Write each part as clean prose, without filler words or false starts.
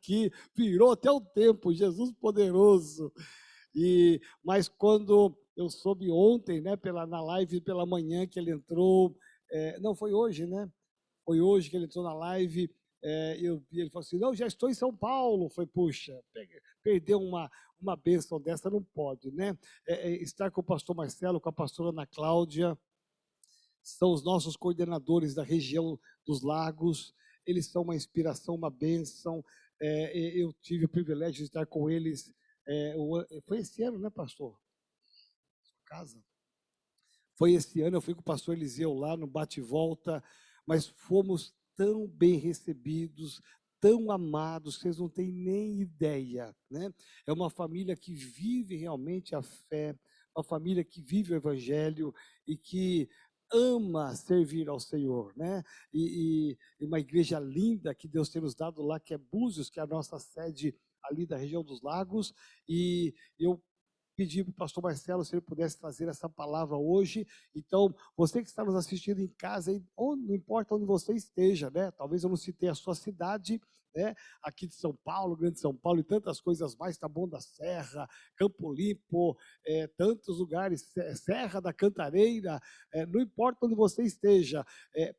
que virou até o tempo, Jesus poderoso. Mas quando eu soube ontem, né, na live pela manhã que ele entrou, não foi hoje, né? Foi hoje que ele entrou na live, eu vi, ele falou assim, não, já estou em São Paulo. Foi, puxa, perder uma bênção dessa não pode, né? Estar com o pastor Marcelo, com a pastora Ana Cláudia, são os nossos coordenadores da região dos Lagos, eles são uma inspiração, uma bênção. Eu tive o privilégio de estar com eles, foi esse ano, né, pastor? Casa? Foi esse ano, eu fui com o pastor Eliseu lá no bate e volta, mas fomos tão bem recebidos, tão amados, vocês não têm nem ideia, né? É uma família que vive realmente a fé, uma família que vive o evangelho e que ama servir ao Senhor, né? E uma igreja linda que Deus tem nos dado lá, que é Búzios, que é a nossa sede ali da região dos Lagos, e eu pedi para o pastor Marcelo se ele pudesse trazer essa palavra hoje. Então, você que está nos assistindo em casa, não importa onde você esteja, né? Talvez eu não citei a sua cidade, né? Aqui de São Paulo, Grande São Paulo e tantas coisas mais, Taboão da Serra, Campo Limpo, tantos lugares, Serra da Cantareira, não importa onde você esteja,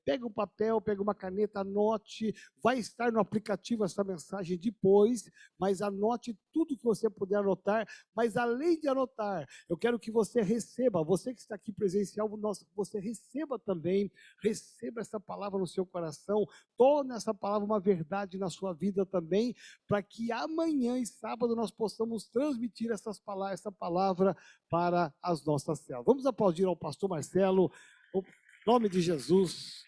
pega um papel, pega uma caneta, anote, vai estar no aplicativo essa mensagem depois, mas anote tudo que você puder anotar, mas além de anotar, eu quero que você receba, você que está aqui presencial, você receba também, receba essa palavra no seu coração, torne essa palavra uma verdade na sua vida também, para que amanhã e sábado nós possamos transmitir essa palavra para as nossas células. Vamos aplaudir ao pastor Marcelo, em nome de Jesus.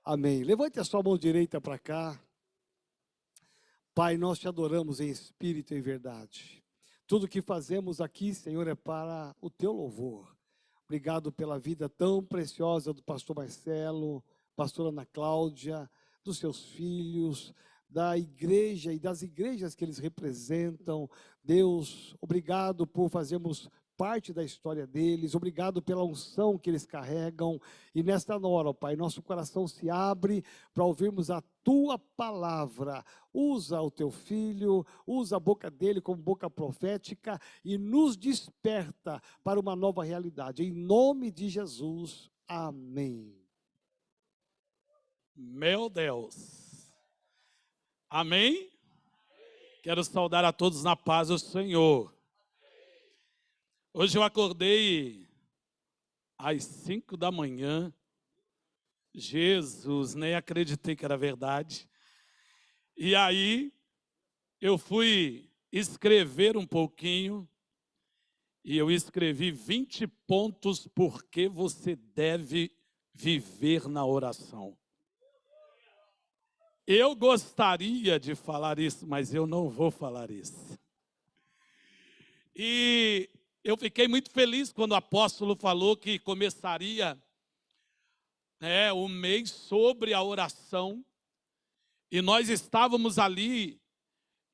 Amém. Levante a sua mão direita para cá. Pai, nós te adoramos em espírito e em verdade. Tudo que fazemos aqui, Senhor, é para o teu louvor. Obrigado pela vida tão preciosa do pastor Marcelo, pastora Ana Cláudia, dos seus filhos, da igreja e das igrejas que eles representam. Deus, obrigado por fazermos parte da história deles, obrigado pela unção que eles carregam, e nesta hora, Pai, nosso coração se abre para ouvirmos a tua palavra. Usa o teu filho, usa a boca dele como boca profética e nos desperta para uma nova realidade, em nome de Jesus, amém. Meu Deus, amém? Quero saudar a todos na paz do Senhor. Hoje eu acordei às 5 da manhã. Jesus, nem acreditei que era verdade. E aí eu fui escrever um pouquinho e eu escrevi 20 pontos por que você deve viver na oração. Eu gostaria de falar isso, mas eu não vou falar isso. E eu fiquei muito feliz quando o apóstolo falou que começaria o mês sobre a oração. E nós estávamos ali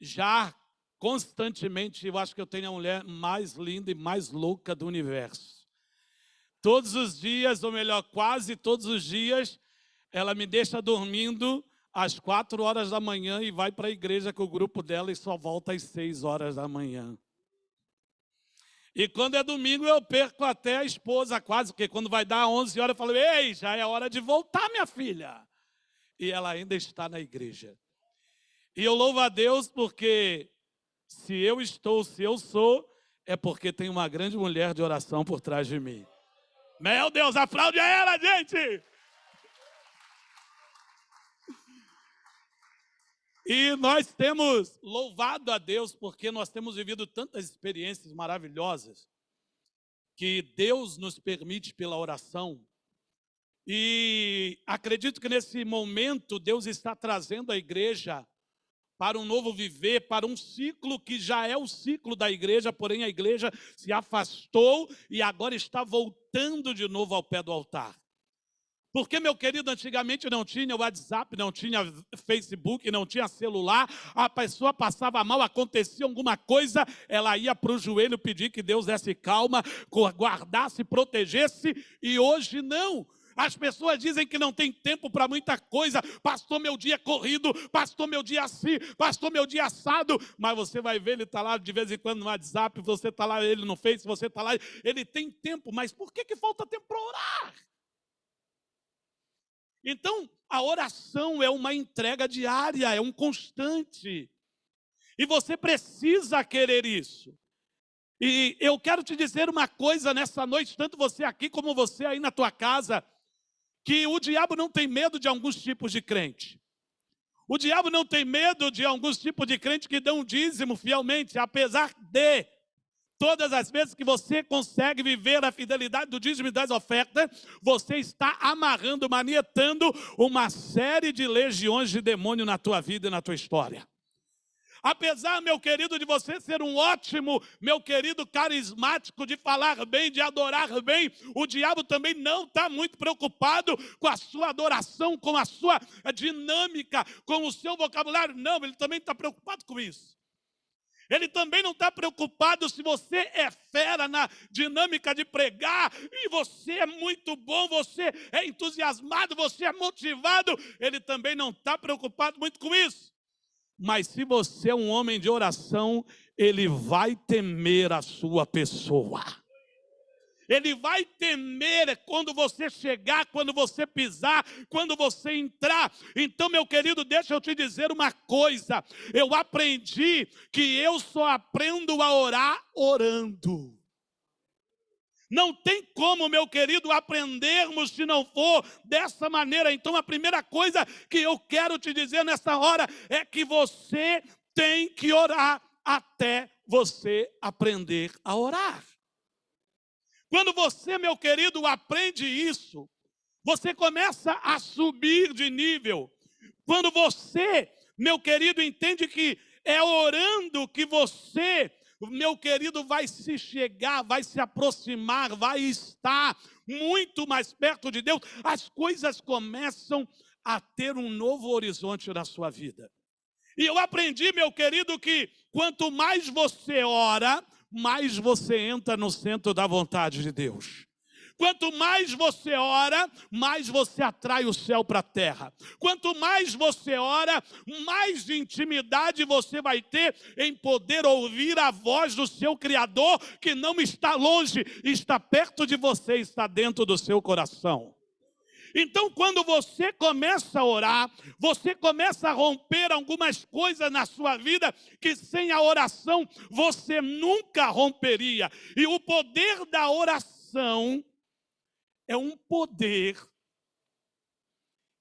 já constantemente. Eu acho que eu tenho a mulher mais linda e mais louca do universo. Todos os dias, ou melhor, quase todos os dias, ela me deixa dormindo às 4 horas da manhã e vai para a igreja com o grupo dela e só volta às 6 horas da manhã. E quando é domingo eu perco até a esposa quase, porque quando vai dar 11 horas eu falo, ei, já é hora de voltar, minha filha. E ela ainda está na igreja. E eu louvo a Deus porque se eu estou, se eu sou, é porque tem uma grande mulher de oração por trás de mim. Meu Deus, aplaude a ela, gente! E nós temos louvado a Deus porque nós temos vivido tantas experiências maravilhosas que Deus nos permite pela oração. E acredito que nesse momento Deus está trazendo a igreja para um novo viver, para um ciclo que já é o ciclo da igreja, porém a igreja se afastou e agora está voltando de novo ao pé do altar. Porque, meu querido, antigamente não tinha WhatsApp, não tinha Facebook, não tinha celular. A pessoa passava mal, acontecia alguma coisa, ela ia para o joelho pedir que Deus desse calma, guardasse, protegesse. E hoje não. As pessoas dizem que não tem tempo para muita coisa. Pastor, meu dia corrido. Pastor, meu dia assim. Pastor, meu dia assado. Mas você vai ver, ele está lá de vez em quando no WhatsApp. Você está lá, ele no Face, você está lá. Ele tem tempo, mas por que falta tempo para orar? Então, a oração é uma entrega diária, é um constante. E você precisa querer isso. E eu quero te dizer uma coisa nessa noite, tanto você aqui como você aí na tua casa, que o diabo não tem medo de alguns tipos de crente. O diabo não tem medo de alguns tipos de crente que dão dízimo fielmente, apesar de todas as vezes que você consegue viver a fidelidade do dízimo e das ofertas, você está amarrando, manietando uma série de legiões de demônio na tua vida e na tua história. Apesar, meu querido, de você ser um ótimo, meu querido, carismático, de falar bem, de adorar bem, o diabo também não está muito preocupado com a sua adoração, com a sua dinâmica, com o seu vocabulário. Não, ele também está preocupado com isso. Ele também não está preocupado se você é fera na dinâmica de pregar, e você é muito bom, você é entusiasmado, você é motivado. Ele também não está preocupado muito com isso. Mas se você é um homem de oração, ele vai temer a sua pessoa. Ele vai temer quando você chegar, quando você pisar, quando você entrar. Então, meu querido, deixa eu te dizer uma coisa. Eu aprendi que eu só aprendo a orar orando. Não tem como, meu querido, aprendermos se não for dessa maneira. Então, a primeira coisa que eu quero te dizer nessa hora é que você tem que orar até você aprender a orar. Quando você, meu querido, aprende isso, você começa a subir de nível. Quando você, meu querido, entende que é orando que você, meu querido, vai se chegar, vai se aproximar, vai estar muito mais perto de Deus, as coisas começam a ter um novo horizonte na sua vida. E eu aprendi, meu querido, que quanto mais você ora, mais você entra no centro da vontade de Deus. Quanto mais você ora, mais você atrai o céu para a terra. Quanto mais você ora, mais de intimidade você vai ter em poder ouvir a voz do seu Criador, que não está longe, está perto de você, está dentro do seu coração. Então, quando você começa a orar, você começa a romper algumas coisas na sua vida que sem a oração você nunca romperia. E o poder da oração é um poder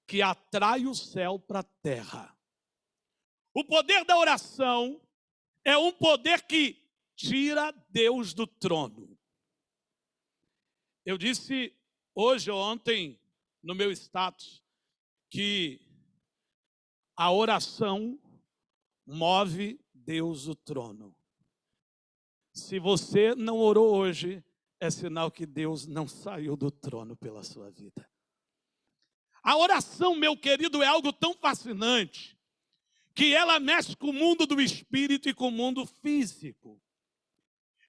que atrai o céu para a terra. O poder da oração é um poder que tira Deus do trono. Eu disse hoje ou ontem no meu status que a oração move Deus do trono. Se você não orou hoje, é sinal que Deus não saiu do trono pela sua vida. A oração, meu querido, é algo tão fascinante que ela mexe com o mundo do espírito e com o mundo físico.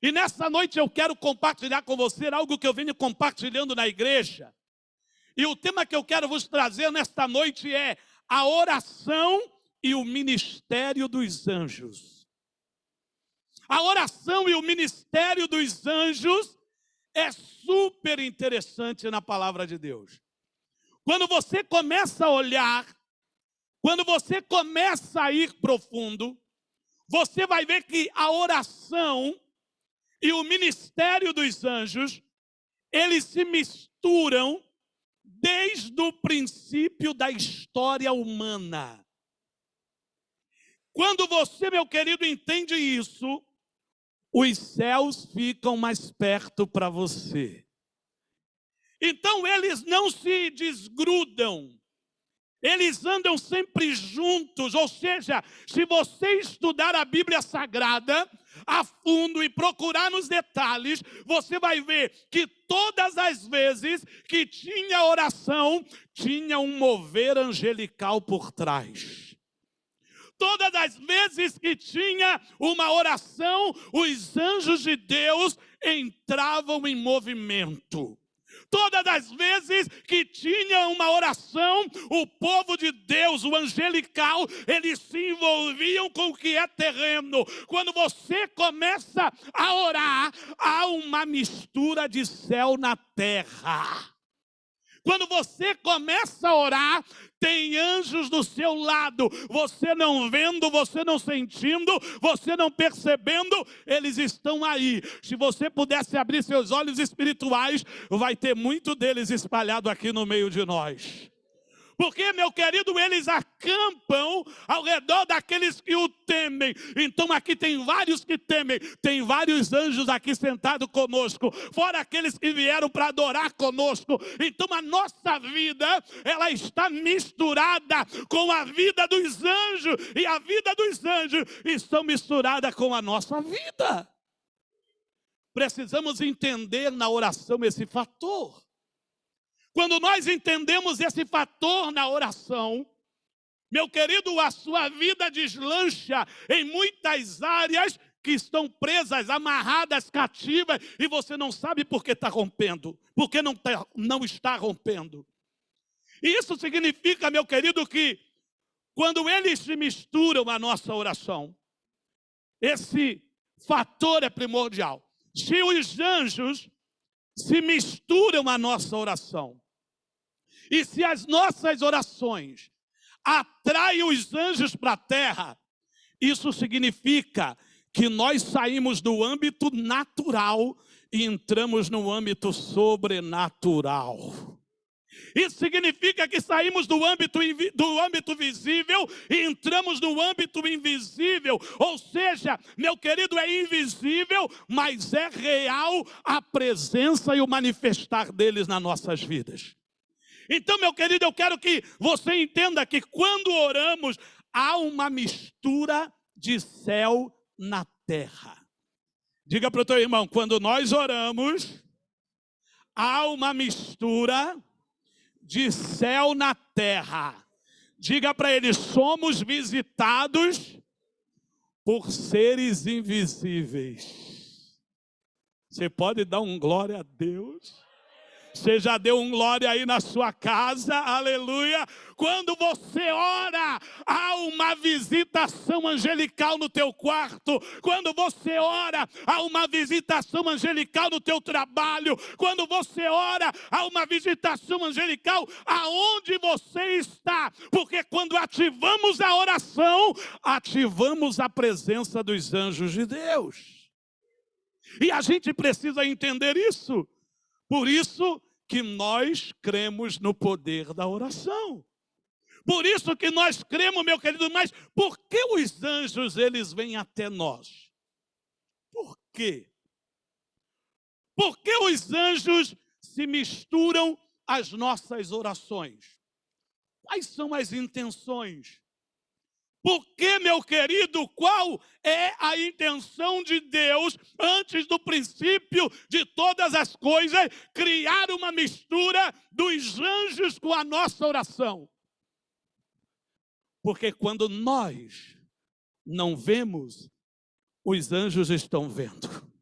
E nessa noite eu quero compartilhar com você algo que eu venho compartilhando na igreja. E o tema que eu quero vos trazer nesta noite é a oração e o ministério dos anjos. A oração e o ministério dos anjos é super interessante na palavra de Deus. Quando você começa a olhar, quando você começa a ir profundo, você vai ver que a oração e o ministério dos anjos, eles se misturam desde o princípio da história humana. Quando você, meu querido, entende isso, os céus ficam mais perto para você. Então eles não se desgrudam, eles andam sempre juntos. Ou seja, se você estudar a Bíblia Sagrada a fundo e procurar nos detalhes, você vai ver que todas as vezes que tinha oração, tinha um mover angelical por trás. Todas as vezes que tinha uma oração, os anjos de Deus entravam em movimento. Todas as vezes que tinha uma oração, o povo de Deus, o angelical, eles se envolviam com o que é terreno. Quando você começa a orar, há uma mistura de céu na terra. Quando você começa a orar, tem anjos do seu lado. Você não vendo, você não sentindo, você não percebendo, eles estão aí. Se você pudesse abrir seus olhos espirituais, vai ter muito deles espalhado aqui no meio de nós. Porque, meu querido, eles acampam ao redor daqueles que o temem. Então aqui tem vários que temem. Tem vários anjos aqui sentados conosco. Fora aqueles que vieram para adorar conosco. Então a nossa vida, ela está misturada com a vida dos anjos. E a vida dos anjos está misturada com a nossa vida. Precisamos entender na oração esse fator. Quando nós entendemos esse fator na oração, meu querido, a sua vida deslancha em muitas áreas que estão presas, amarradas, cativas, e você não sabe por que está rompendo, por que não está rompendo. E isso significa, meu querido, que quando eles se misturam à nossa oração, esse fator é primordial. Se os anjos se misturam à nossa oração, e se as nossas orações atraem os anjos para a terra, isso significa que nós saímos do âmbito natural e entramos no âmbito sobrenatural. Isso significa que saímos do âmbito visível e entramos no âmbito invisível. Ou seja, meu querido, é invisível, mas é real a presença e o manifestar deles nas nossas vidas. Então, meu querido, eu quero que você entenda que quando oramos, há uma mistura de céu na terra. Diga para o teu irmão, quando nós oramos, há uma mistura de céu na terra. Diga para ele, somos visitados por seres invisíveis. Você pode dar um glória a Deus? Você já deu um glória aí na sua casa, aleluia. Quando você ora, há uma visitação angelical no teu quarto. Quando você ora, há uma visitação angelical no teu trabalho. Quando você ora, há uma visitação angelical aonde você está. Porque quando ativamos a oração, ativamos a presença dos anjos de Deus. E a gente precisa entender isso. Por isso que nós cremos no poder da oração. Por isso que nós cremos, meu querido, mas por que os anjos, eles vêm até nós? Por quê? Por que os anjos se misturam às nossas orações? Quais são as intenções? Porque, meu querido, qual é a intenção de Deus, antes do princípio de todas as coisas, criar uma mistura dos anjos com a nossa oração? Porque quando nós não vemos, os anjos estão vendo.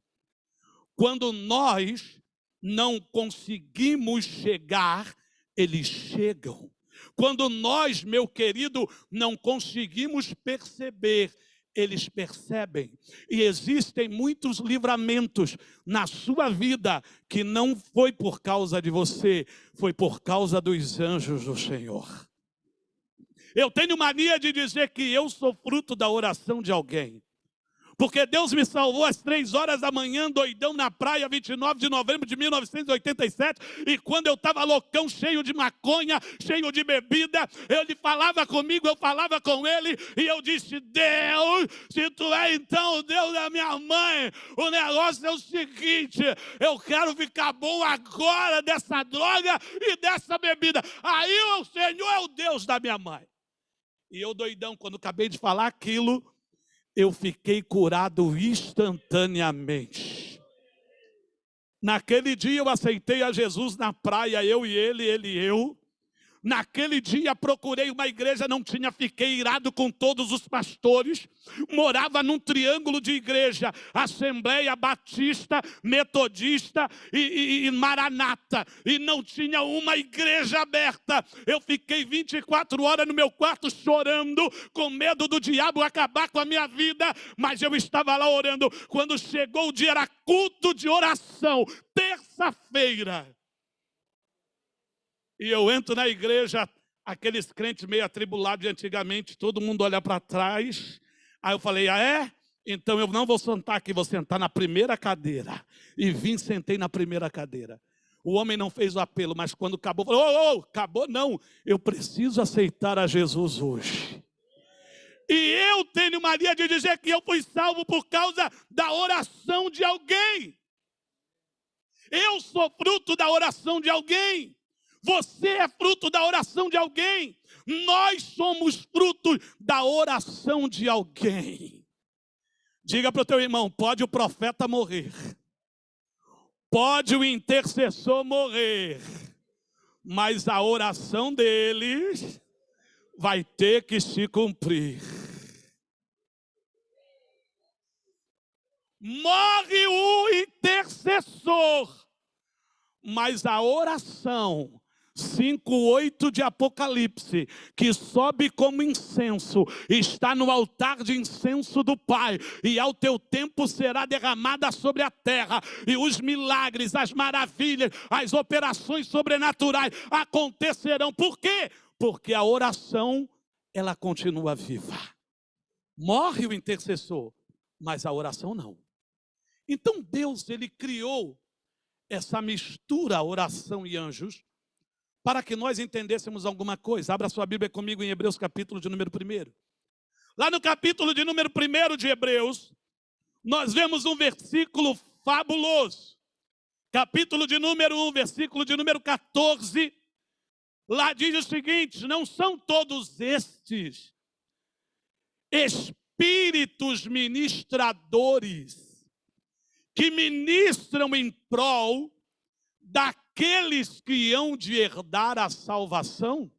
Quando nós não conseguimos chegar, eles chegam. Quando nós, meu querido, não conseguimos perceber, eles percebem. E existem muitos livramentos na sua vida que não foi por causa de você, foi por causa dos anjos do Senhor. Eu tenho mania de dizer que eu sou fruto da oração de alguém. Porque Deus me salvou às 3 horas da manhã, doidão na praia, 29 de novembro de 1987. E quando eu estava loucão, cheio de maconha, cheio de bebida, ele falava comigo, eu falava com ele. E eu disse: Deus, se tu é então o Deus da minha mãe, o negócio é o seguinte: eu quero ficar bom agora dessa droga e dessa bebida. Aí o Senhor é o Deus da minha mãe. E eu doidão, quando acabei de falar aquilo, eu fiquei curado instantaneamente. Naquele dia eu aceitei a Jesus na praia, eu e ele e eu. Naquele dia procurei uma igreja, não tinha, fiquei irado com todos os pastores. Morava num triângulo de igreja: Assembleia Batista, Metodista e Maranata. E não tinha uma igreja aberta. Eu fiquei 24 horas no meu quarto chorando, com medo do diabo acabar com a minha vida. Mas eu estava lá orando. Quando chegou o dia, era culto de oração, terça-feira. E eu entro na igreja, aqueles crentes meio atribulados de antigamente, todo mundo olha para trás. Aí eu falei: ah, é? Então eu não vou sentar aqui, vou sentar na primeira cadeira. E sentei na primeira cadeira. O homem não fez o apelo, mas quando acabou, falou: acabou não, eu preciso aceitar a Jesus hoje. E eu tenho mania de dizer que eu fui salvo por causa da oração de alguém. Eu sou fruto da oração de alguém. Você é fruto da oração de alguém. Nós somos fruto da oração de alguém. Diga para o teu irmão: pode o profeta morrer, pode o intercessor morrer, mas a oração deles vai ter que se cumprir. Morre o intercessor, mas a oração 5:8 de Apocalipse, que sobe como incenso, está no altar de incenso do Pai, e ao teu tempo será derramada sobre a terra, e os milagres, as maravilhas, as operações sobrenaturais acontecerão. Por quê? Porque a oração, ela continua viva. Morre o intercessor, mas a oração não. Então Deus, ele criou essa mistura, oração e anjos, para que nós entendêssemos alguma coisa. Abra sua Bíblia comigo em Hebreus, capítulo de número 1. Lá no capítulo de número 1 de Hebreus, nós vemos um versículo fabuloso. Capítulo de número 1, versículo de número 14. Lá diz o seguinte: não são todos estes espíritos ministradores que ministram em prol daqueles que hão de herdar a salvação?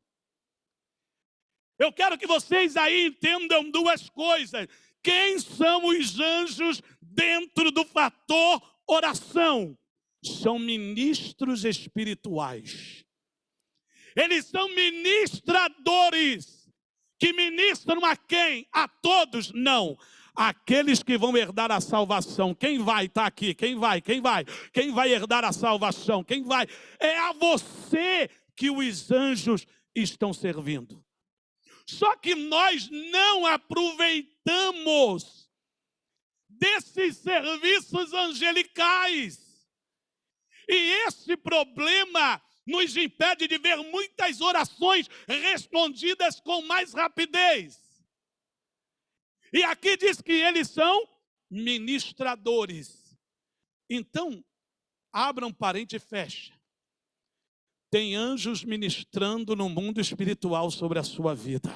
Eu quero que vocês aí entendam duas coisas. Quem são os anjos dentro do fator oração? São ministros espirituais. Eles são ministradores. Que ministram a quem? A todos? Não. Aqueles que vão herdar a salvação. Quem vai? Está aqui. Quem vai? Quem vai? Quem vai herdar a salvação? Quem vai? É a você que os anjos estão servindo. Só que nós não aproveitamos desses serviços angelicais. E esse problema nos impede de ver muitas orações respondidas com mais rapidez. E aqui diz que eles são ministradores. Então, abra um parente e fecha. Tem anjos ministrando no mundo espiritual sobre a sua vida.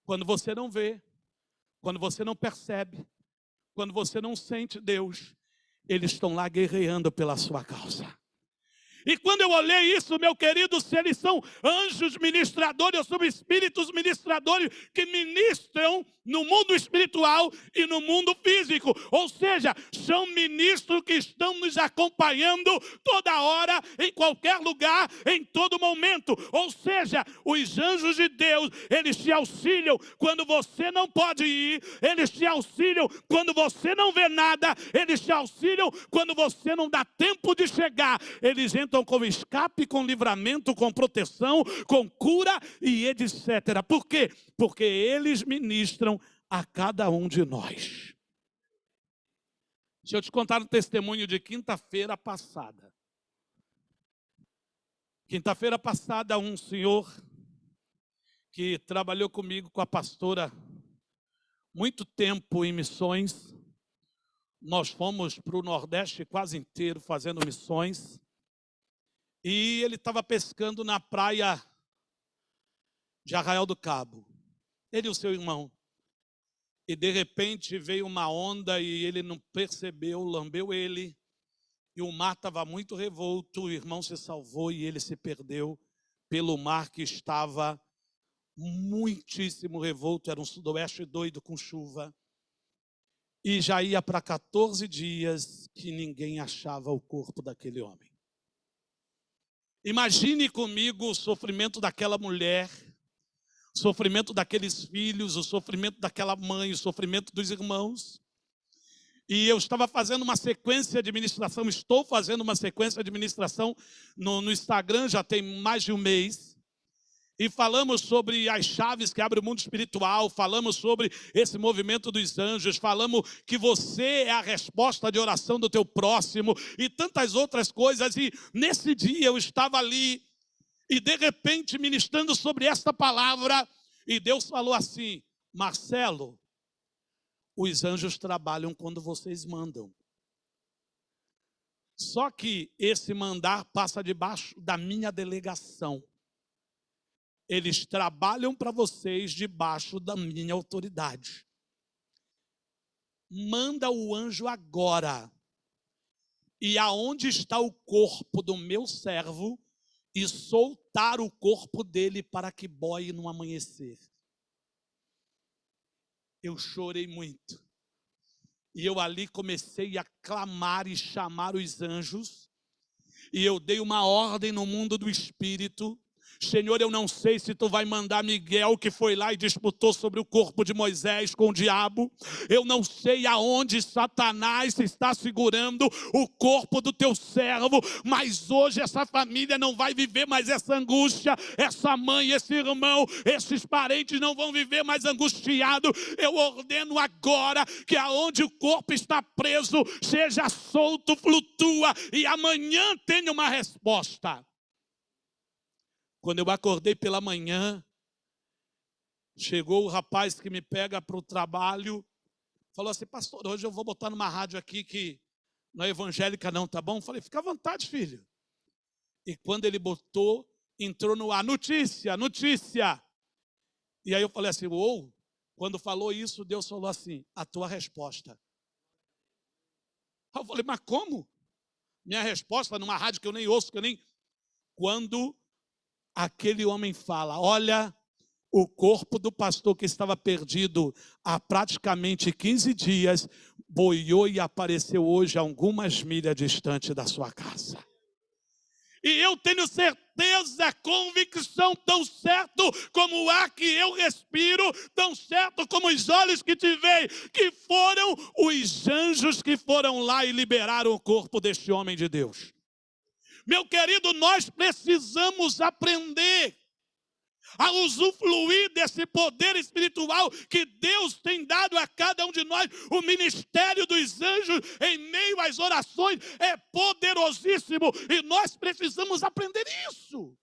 Quando você não vê, quando você não percebe, quando você não sente Deus, eles estão lá guerreando pela sua causa. E quando eu olhei isso, meu querido, se eles são anjos ministradores, ou são espíritos ministradores que ministram no mundo espiritual e no mundo físico. Ou seja, são ministros que estão nos acompanhando toda hora, em qualquer lugar, em todo momento. Ou seja, os anjos de Deus, eles te auxiliam quando você não pode ir, eles te auxiliam quando você não vê nada, eles te auxiliam quando você não dá tempo de chegar. Eles entram ministram com escape, com livramento, com proteção, com cura e etc. Por quê? Porque eles ministram a cada um de nós. Deixa eu te contar um testemunho de quinta-feira passada. Quinta-feira passada, um senhor que trabalhou comigo, com a pastora, muito tempo em missões. Nós fomos para o Nordeste quase inteiro fazendo missões. E ele estava pescando na praia de Arraial do Cabo. Ele e o seu irmão. E de repente veio uma onda e ele não percebeu, lambeu ele. E o mar estava muito revolto, o irmão se salvou e ele se perdeu pelo mar que estava muitíssimo revolto. Era um sudoeste doido com chuva. E já ia para 14 dias que ninguém achava o corpo daquele homem. Imagine comigo o sofrimento daquela mulher, o sofrimento daqueles filhos, o sofrimento daquela mãe, o sofrimento dos irmãos. E eu estava fazendo uma sequência de ministração, estou fazendo uma sequência de ministração no Instagram, já tem mais de um mês. E falamos sobre as chaves que abrem o mundo espiritual, falamos sobre esse movimento dos anjos, falamos que você é a resposta de oração do teu próximo e tantas outras coisas. E nesse dia eu estava ali e de repente ministrando sobre esta palavra e Deus falou assim: Marcelo, os anjos trabalham quando vocês mandam. Só que esse mandar passa debaixo da minha delegação. Eles trabalham para vocês debaixo da minha autoridade. Manda o anjo agora. E aonde está o corpo do meu servo e soltar o corpo dele para que boie no amanhecer. Eu chorei muito. E eu ali comecei a clamar e chamar os anjos. E eu dei uma ordem no mundo do espírito. Senhor, eu não sei se tu vai mandar Miguel, que foi lá e disputou sobre o corpo de Moisés com o diabo. Eu não sei aonde Satanás está segurando o corpo do teu servo, mas hoje essa família não vai viver mais essa angústia, essa mãe, esse irmão, esses parentes não vão viver mais angustiados. Eu ordeno agora que aonde o corpo está preso, seja solto, flutua, e amanhã tenha uma resposta. Quando eu acordei pela manhã, chegou o rapaz que me pega para o trabalho, falou assim: pastor, hoje eu vou botar numa rádio aqui que não é evangélica não, tá bom? Eu falei: fica à vontade, filho. E quando ele botou, entrou no ar: notícia, notícia. E aí eu falei assim: uou. Quando falou isso, Deus falou assim: a tua resposta. Eu falei: mas como? Minha resposta numa rádio que eu nem ouço, que eu nem... Quando aquele homem fala: olha, o corpo do pastor que estava perdido há praticamente 15 dias, boiou e apareceu hoje a algumas milhas distante da sua casa. E eu tenho certeza, convicção, tão certo como o ar que eu respiro, tão certo como os olhos que te veem, que foram os anjos que foram lá e liberaram o corpo deste homem de Deus. Meu querido, nós precisamos aprender a usufruir desse poder espiritual que Deus tem dado a cada um de nós. O ministério dos anjos em meio às orações é poderosíssimo e nós precisamos aprender isso.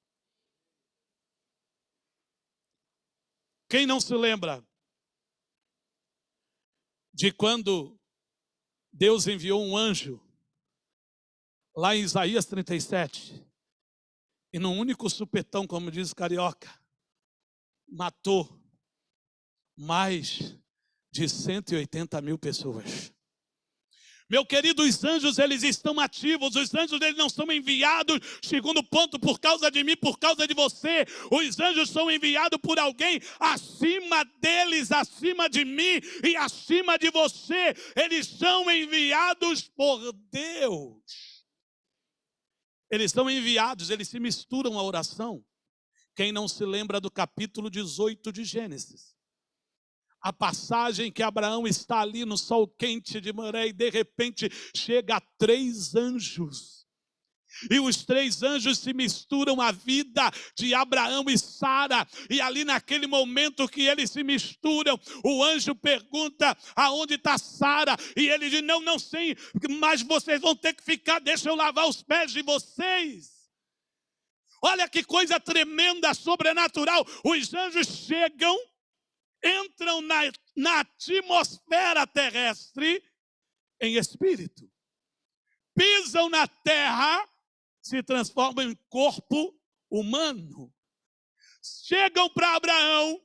Quem não se lembra de quando Deus enviou um anjo lá em Isaías 37, e num único supetão, como diz o carioca, matou mais de 180 mil pessoas. Meu querido, os anjos, eles estão ativos. Os anjos, eles não são enviados, segundo ponto, por causa de mim, por causa de você. Os anjos são enviados por alguém acima deles, acima de mim e acima de você. Eles são enviados por Deus. Eles são enviados, eles se misturam à oração. Quem não se lembra do capítulo 18 de Gênesis? A passagem que Abraão está ali no sol quente de Moré e de repente chega a 3 anjos. E os 3 anjos se misturam à vida de Abraão e Sara. E ali naquele momento que eles se misturam, o anjo pergunta: aonde está Sara? E ele diz: não sei, mas vocês vão ter que ficar, deixa eu lavar os pés de vocês. Olha que coisa tremenda, sobrenatural. Os anjos chegam, entram na atmosfera terrestre em espírito. Pisam na terra, se transformam em corpo humano. Chegam para Abraão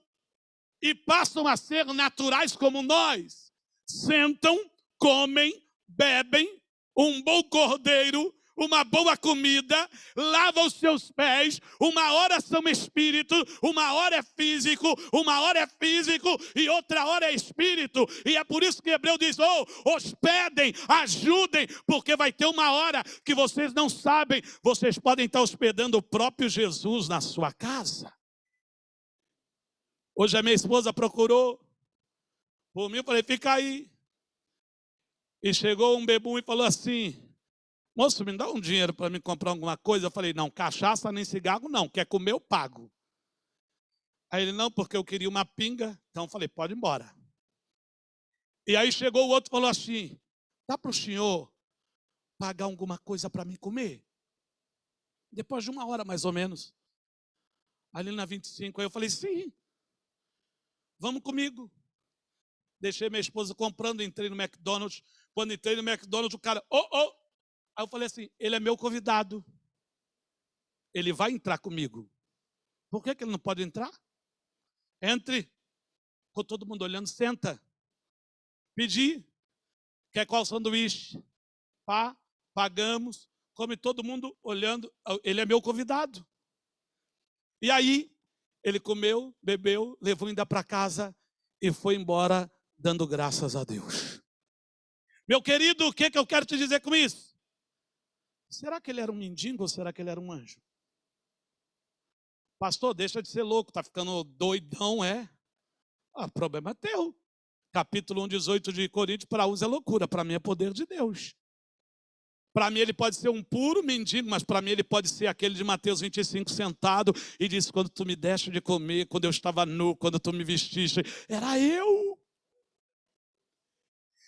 e passam a ser naturais como nós. Sentam, comem, bebem, um bom cordeiro, uma boa comida, lavam os seus pés, uma hora são espírito, uma hora é físico, uma hora é físico e outra hora é espírito. E é por isso que Hebreu diz: hospedem, ajudem, porque vai ter uma hora que vocês não sabem, vocês podem estar hospedando o próprio Jesus na sua casa. Hoje a minha esposa procurou por mim, eu falei: fica aí. E chegou um bebum e falou assim: moço, me dá um dinheiro para me comprar alguma coisa. Eu falei: não, cachaça nem cigarro não, quer comer eu pago. Aí ele: não, porque eu queria uma pinga. Então eu falei: pode ir embora. E aí chegou o outro e falou assim: dá para o senhor pagar alguma coisa para mim comer? Depois de 1 hora mais ou menos, ali na 25, aí eu falei: sim, vamos comigo. Deixei minha esposa comprando, entrei no McDonald's. Quando entrei no McDonald's, o cara: Aí eu falei assim: ele é meu convidado. Ele vai entrar comigo. Por que ele não pode entrar? Entre. Ficou todo mundo olhando. Senta. Pedi. Quer qual sanduíche? Pagamos. Come todo mundo olhando. Ele é meu convidado. E aí, ele comeu, bebeu, levou ainda para casa e foi embora dando graças a Deus. Meu querido, o que eu quero te dizer com isso? Será que ele era um mendigo ou será que ele era um anjo? Pastor, deixa de ser louco, está ficando doidão, é? O problema é teu. Capítulo 1, 18 de Coríntios, para uns é loucura, para mim é poder de Deus. Para mim ele pode ser um puro mendigo, mas para mim ele pode ser aquele de Mateus 25 sentado e disse: quando tu me deste de comer, quando eu estava nu, quando tu me vestiste, era eu.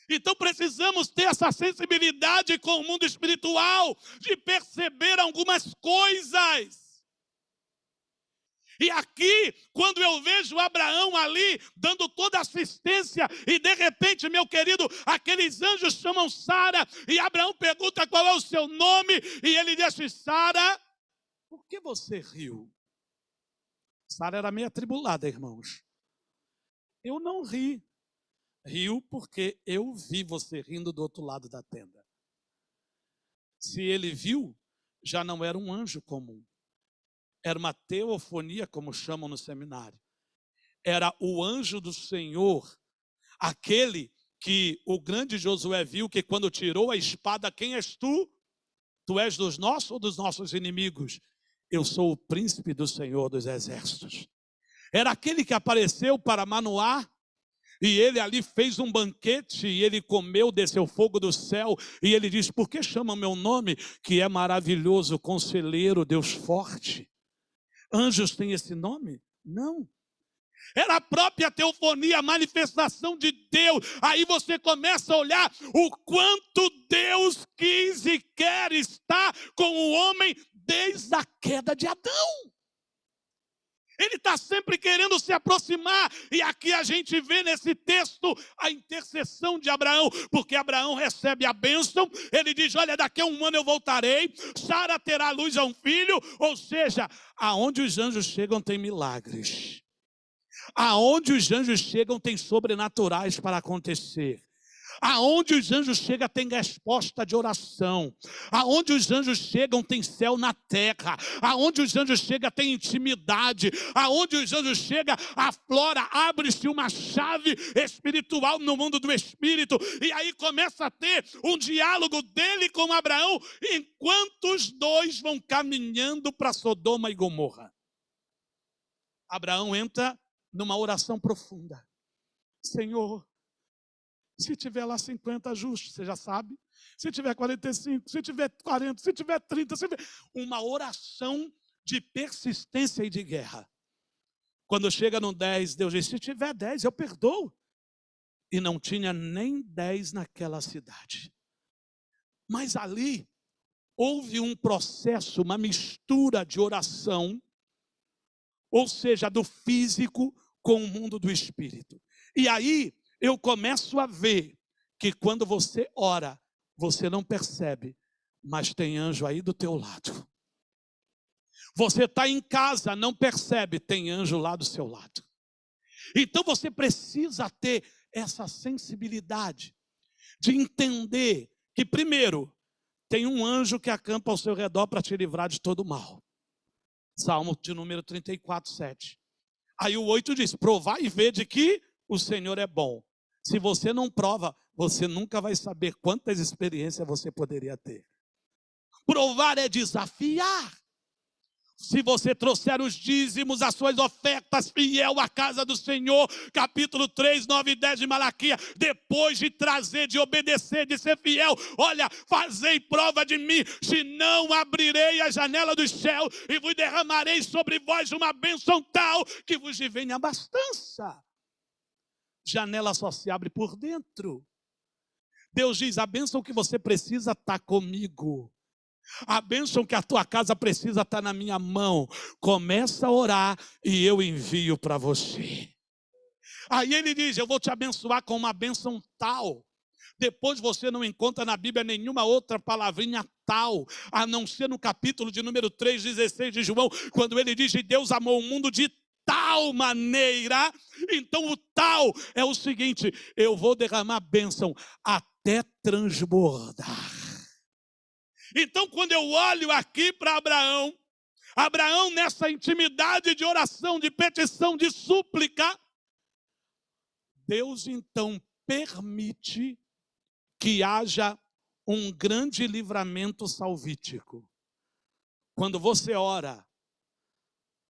Então precisamos ter essa sensibilidade com o mundo espiritual, de perceber algumas coisas. E aqui, quando eu vejo Abraão ali, dando toda a assistência, e de repente, meu querido, aqueles anjos chamam Sara, e Abraão pergunta qual é o seu nome, e ele disse: Sara, por que você riu? Sara era meio atribulada, irmãos. Eu não ri. Riu porque eu vi você rindo do outro lado da tenda. Se ele viu, já não era um anjo comum. Era uma teofonia, como chamam no seminário. Era o anjo do Senhor, aquele que o grande Josué viu, que quando tirou a espada: quem és tu? Tu és dos nossos ou dos nossos inimigos? Eu sou o príncipe do Senhor dos exércitos. Era aquele que apareceu para Manoá, e ele ali fez um banquete, e ele comeu, desceu fogo do céu, e ele diz: por que chama meu nome? Que é maravilhoso, conselheiro, Deus forte. Anjos têm esse nome? Não. Era a própria teofonia, a manifestação de Deus. Aí você começa a olhar o quanto Deus quis e quer estar com o homem desde a queda de Adão. Ele está sempre querendo se aproximar. E aqui a gente vê nesse texto a intercessão de Abraão, porque Abraão recebe a bênção. Ele diz: olha, daqui a 1 ano eu voltarei, Sara terá à luz a um filho. Ou seja, aonde os anjos chegam tem milagres. Aonde os anjos chegam tem sobrenaturais para acontecer. Aonde os anjos chegam tem resposta de oração. Aonde os anjos chegam tem céu na terra. Aonde os anjos chegam tem intimidade. Aonde os anjos chegam aflora, abre-se uma chave espiritual no mundo do espírito. E aí começa a ter um diálogo dele com Abraão, enquanto os dois vão caminhando para Sodoma e Gomorra. Abraão entra numa oração profunda. Senhor, Se tiver lá 50, ajuste, você já sabe. Se tiver 45, se tiver 40, se tiver 30, se tiver... Uma oração de persistência e de guerra. Quando chega no 10, Deus diz, se tiver 10, eu perdoo. E não tinha nem 10 naquela cidade. Mas ali houve um processo, uma mistura de oração, ou seja, do físico com o mundo do espírito. E aí eu começo a ver que quando você ora, você não percebe, mas tem anjo aí do teu lado. Você está em casa, não percebe, tem anjo lá do seu lado. Então você precisa ter essa sensibilidade de entender que, primeiro, tem um anjo que acampa ao seu redor para te livrar de todo mal. Salmo de número 34, 7. Aí o 8 diz, provai e vede que o Senhor é bom. Se você não prova, você nunca vai saber quantas experiências você poderia ter. Provar é desafiar. Se você trouxer os dízimos, as suas ofertas, fiel à casa do Senhor, capítulo 3, 9 e 10 de Malaquias, depois de trazer, de obedecer, de ser fiel, olha, fazei prova de mim, se não abrirei a janela do céu e vos derramarei sobre vós uma bênção tal que vos venha abastança. Janela só se abre por dentro. Deus diz, a bênção que você precisa está comigo. A bênção que a tua casa precisa está na minha mão. Começa a orar e eu envio para você. Aí ele diz, eu vou te abençoar com uma bênção tal. Depois você não encontra na Bíblia nenhuma outra palavrinha tal, a não ser no capítulo de número 3, 16 de João, quando ele diz que Deus amou o mundo de tal maneira. Então o tal é o seguinte, eu vou derramar bênção até transbordar. Então, quando eu olho aqui para Abraão, Abraão nessa intimidade de oração, de petição, de súplica, Deus então permite que haja um grande livramento salvítico. Quando você ora,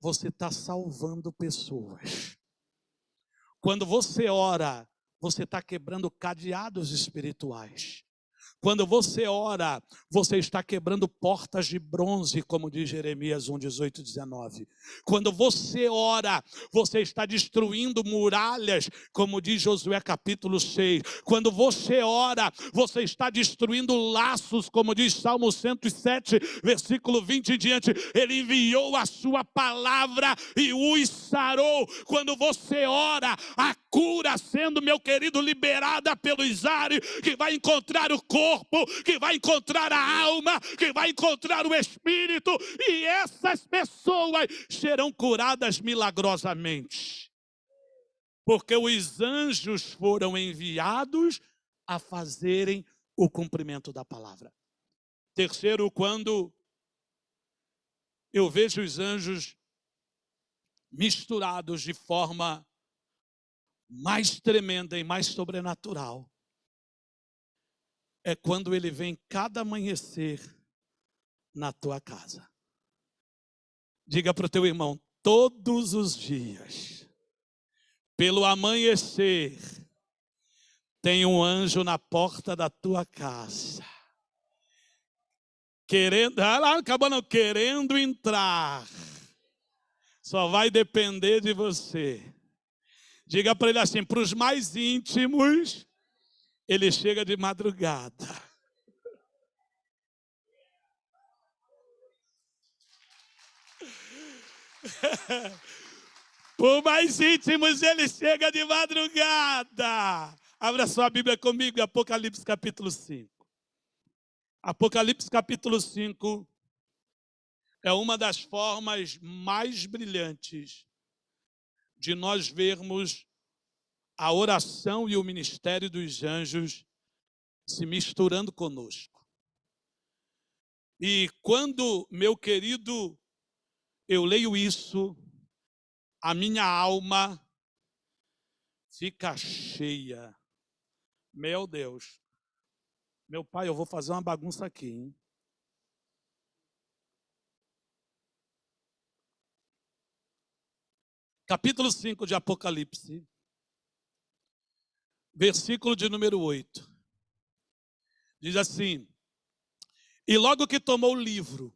você está salvando pessoas. Quando você ora, você está quebrando cadeados espirituais. Quando você ora, você está quebrando portas de bronze, como diz Jeremias 1, 18, 19. Quando você ora, você está destruindo muralhas, como diz Josué capítulo 6. Quando você ora, você está destruindo laços, como diz Salmo 107, versículo 20 em diante. Ele enviou a sua palavra e os sarou. Quando você ora, a cura sendo, meu querido, liberada pelos ares, que vai encontrar o corpo, que vai encontrar a alma, que vai encontrar o espírito, e essas pessoas serão curadas milagrosamente. Porque os anjos foram enviados a fazerem o cumprimento da palavra. Terceiro, quando eu vejo os anjos misturados de forma mais tremenda e mais sobrenatural, é quando ele vem cada amanhecer na tua casa. Diga para o teu irmão, todos os dias, pelo amanhecer, tem um anjo na porta da tua casa, querendo entrar. Só vai depender de você. Diga para ele assim, para os mais íntimos, ele chega de madrugada. Por mais íntimos, ele chega de madrugada. Abra sua Bíblia comigo, Apocalipse capítulo 5. Apocalipse capítulo 5 é uma das formas mais brilhantes de nós vermos a oração e o ministério dos anjos se misturando conosco. E quando, meu querido, eu leio isso, a minha alma fica cheia. Meu Deus. Meu pai, eu vou fazer uma bagunça aqui, hein? Capítulo 5 de Apocalipse versículo de número 8. Diz assim: e logo que tomou o livro,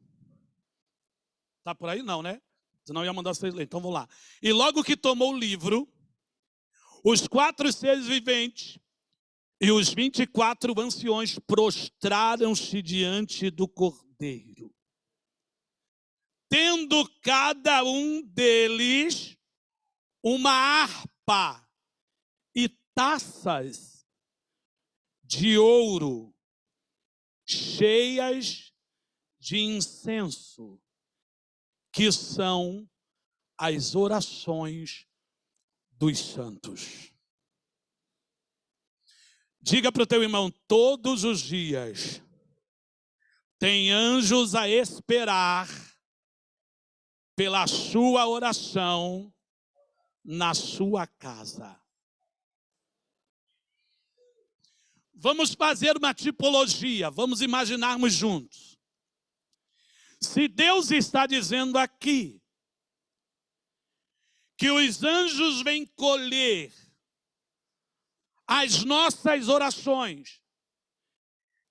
tá por aí não, né? Senão eu ia mandar vocês ler, então vamos lá. E logo que tomou o livro, os 4 seres viventes e os 24 anciões prostraram-se diante do Cordeiro, tendo cada um deles uma harpa e taças de ouro cheias de incenso, que são as orações dos santos. Diga para o teu irmão: todos os dias tem anjos a esperar pela sua oração na sua casa. Vamos fazer uma tipologia, vamos imaginarmos juntos. Se Deus está dizendo aqui que os anjos vêm colher as nossas orações,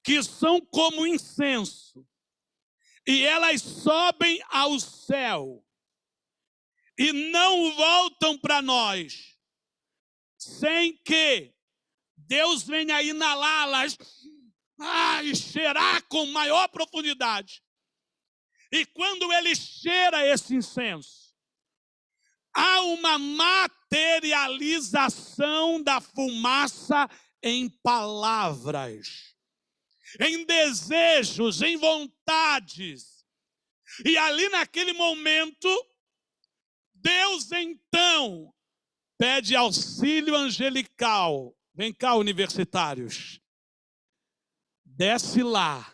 que são como incenso, e elas sobem ao céu e não voltam para nós, sem que Deus venha inalá-las e cheirar com maior profundidade. E quando ele cheira esse incenso, há uma materialização da fumaça em palavras, em desejos, em vontades. E ali naquele momento, Deus então pede auxílio angelical. Vem cá, universitários. Desce lá,